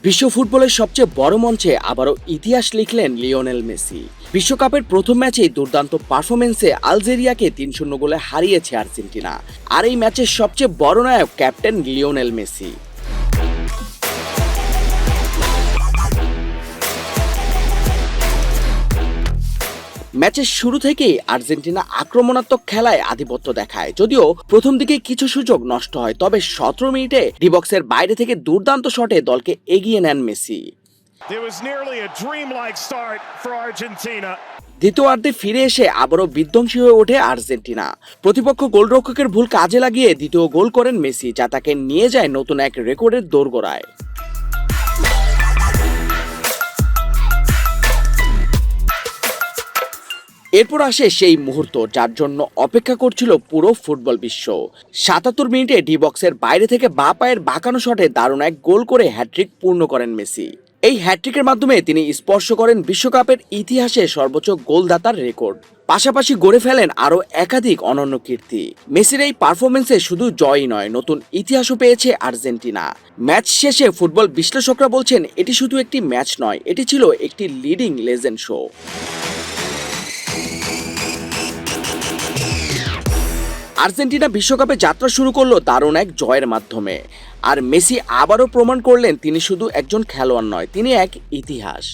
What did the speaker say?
বিশ্ব ফুটবলের সবচেয়ে বড় মঞ্চে আবারও ইতিহাস লিখলেন লিওনেল মেসি। বিশ্বকাপের প্রথম ম্যাচেই দুর্দান্ত পারফরমেন্সে আলজেরিয়াকে ৩-০ গোলে হারিয়েছে আর্জেন্টিনা। আর এই ম্যাচের সবচেয়ে বড় নায়ক ক্যাপ্টেন লিওনেল মেসি। ম্যাচের শুরু থেকেই আর্জেন্টিনা আক্রমণাত্মক খেলায় আধিপত্য দেখায়। যদিও প্রথম দিকে কিছু সুযোগ নষ্ট হয়, তবে ১৭ মিনিটে ডিবক্সের বাইরে থেকে দুর্দান্ত শটে দলকে এগিয়ে নেন মেসি। দ্বিতীয়ার্ধে ফিরে এসে আবারও বিধ্বংসী হয়ে ওঠে আর্জেন্টিনা। প্রতিপক্ষ গোলরক্ষকের ভুল কাজে লাগিয়ে দ্বিতীয় গোল করেন মেসি, যা তাকে নিয়ে যায় নতুন এক রেকর্ডের দোরগোড়ায়। এরপর আসে সেই মুহূর্ত যার জন্য অপেক্ষা করছিল পুরো ফুটবল বিশ্ব। ৭৭ মিনিটে ডিবক্সের বাইরে থেকে বাঁ পায়ের বাঁকানো শটে দারুণ এক গোল করে হ্যাট্রিক পূর্ণ করেন মেসি। এই হ্যাট্রিকের মাধ্যমে তিনি স্পর্শ করেন বিশ্বকাপের ইতিহাসে সর্বোচ্চ গোলদাতার রেকর্ড। পাশাপাশি গড়ে ফেলেন আরও একাধিক অনন্য কীর্তি। মেসির এই পারফরমেন্সে শুধু জয়ই নয়, নতুন ইতিহাসও পেয়েছে আর্জেন্টিনা। ম্যাচ শেষে ফুটবল বিশ্লেষকরা বলছেন, এটি শুধু একটি ম্যাচ নয়, এটি ছিল একটি লিডিং লেজেন্ড শো। আর্জেন্টিনা বিশ্বকাপে যাত্রা শুরু করলো দারুণ এক জয়ের মাধ্যমে। আর মেসি আবারও প্রমাণ করলেন তিনি শুধু একজন খেলোয়াড় নয়, তিনি এক ইতিহাস।